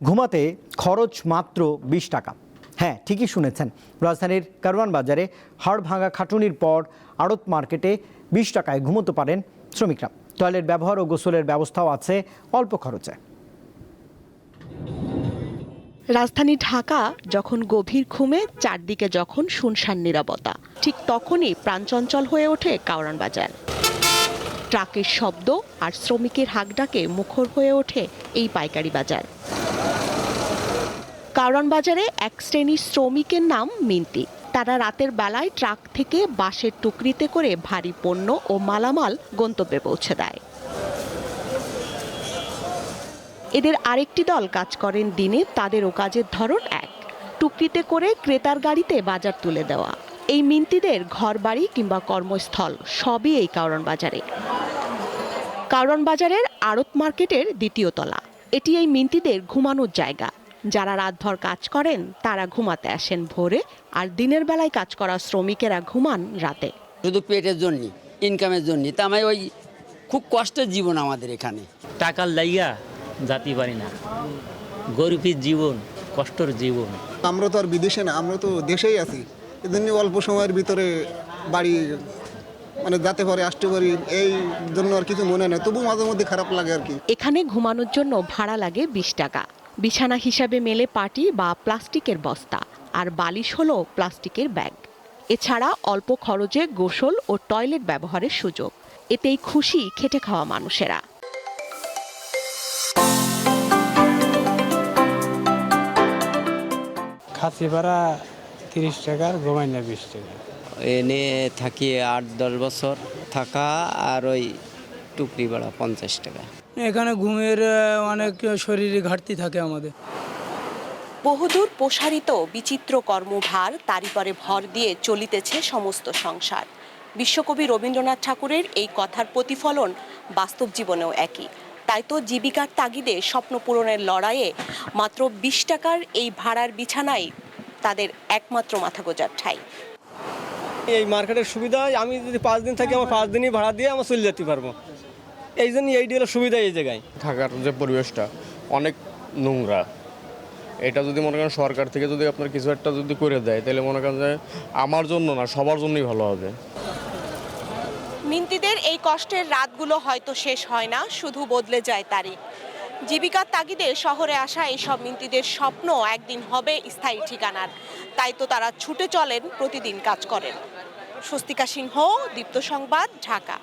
ঘুমাতে খরচ মাত্র ২০ টাকা। হ্যাঁ, ঠিকই শুনেছেন। রাজধানীর কারওয়ান বাজারে হাড় ভাঙা খাটুনির পর আড়ত মার্কেটে ২০ টাকায় ঘুমোতে পারেন শ্রমিকরা। টয়লেট ব্যবহার ও গোসলের ব্যবস্থাও আছে অল্প খরচে। রাজধানী ঢাকা যখন গভীর ঘুমে, চারদিকে যখন শুনশান নীরবতা, ঠিক তখনই প্রাণচঞ্চল হয়ে ওঠে কারওয়ান বাজার। ট্রাকের শব্দ আর শ্রমিকের হাঁকডাকে মুখর হয়ে ওঠে এই পাইকারি বাজার। কারওয়ান বাজারে এক শ্রেণীর শ্রমিকের নাম মিন্তি। তারা রাতের বেলায় ট্রাক থেকে বাঁশের টুকরিতে করে ভারী পণ্য ও মালামাল গন্তব্যে পৌঁছে দেয়। এদের আরেকটি দল কাজ করেন দিনে, তাদেরও কাজের ধরন এক, টুকরিতে করে ক্রেতার গাড়িতে বাজার তুলে দেওয়া। এই মিন্তিদের ঘরবাড়ি কিংবা কর্মস্থল সবই এই কারওয়ান বাজারে। কারওয়ান বাজারের আড়ত মার্কেটের দ্বিতীয় তলা। এটি এই মিন্তিদের ঘুমানোর জায়গা। যারা রাতভর কাজ করেন তারা ঘুমাতে আসেন ভোরে, আর দিনের বেলায় কাজ করা শ্রমিকেরা ঘুমান রাতে। শুধু পেটের জন্য, ইনকামের জন্য, তা আমি ওই খুব কষ্টের জীবন আমাদের এখানে। টাকার লাইয়া জাতি পারি না, গরিবের জীবন, কষ্টের জীবন। আমরা তো আর বিদেশে না, আমরা তো দেশেই আছি। এজন্য অল্প সময়ের ভিতরে বাড়ি যাতে পারে আসতে পারি, এই জন্য আর কিছু মনে নেই, তবু মাঝে মধ্যে খারাপ লাগে আর কি। এখানে ঘুমানোর জন্য ভাড়া লাগে ২০ টাকা। বিছানা হিসাবে মেলে পাটি বা প্লাস্টিকের বস্তা, আর বালিশ হলো প্লাস্টিকের ব্যাগ। এছাড়া অল্প খরচে গোসল ও টয়লেট ব্যবহারের সুযোগ। এতেই খুশি খেটে খাওয়া মানুষেরা। খাসি ভাড়া ৩০ টাকা, ঘুমাইনা ২০ টাকা। এনে থাকি ৮-১০ বছর থাকা, আর ওই টুকরি ভাড়া ৫০ টাকা। এখানে ঘুমের অনেক শরীরে ঘাটতি থাকে আমাদের। বহুদূর প্রসারিত বিচিত্র কর্মভার, তারই পরে ভর দিয়ে চলিতেছে সমস্ত সংসার। বিশ্বকবি রবীন্দ্রনাথ ঠাকুরের এই কথার প্রতিফলন বাস্তব জীবনেও একই। তাই তো জীবিকার তাগিদে স্বপ্ন পূরণের লড়াইয়ে মাত্র ২০ টাকার এই ভাড়ার বিছানায় তাদের একমাত্র মাথা গোঁজার ঠাঁই। এই মার্কেটের সুবিধা, আমি যদি 5 দিন থাকি, আমার 5 দিনই ভাড়া দিয়ে আমরা চলে যেতে পারবো। এই জন্য এই ডিলের সুবিধা এই জায়গায়। থাকার যে পরিবেশটা অনেক নোংরা, এটা যদি মনে করেন সরকার থেকে যদি আপনার কিছু একটা যদি করে দেয়, তাহলে মনে করেন যে আমার জন্য না, সবার জন্যই ভালো হবে। মিন্তিদের এই কষ্টের রাতগুলো হয়তো শেষ হয় না, শুধু বদলে যায় তারিখ। জীবিকার তাগিদে শহরে আসা এইসব মিন্তিদের স্বপ্ন একদিন হবে স্থায়ী ঠিকানার। তাই তো তারা ছুটে চলেন, প্রতিদিন কাজ করেন। স্বস্তিকা সিংহ, দীপ্ত সংবাদ, ঢাকা।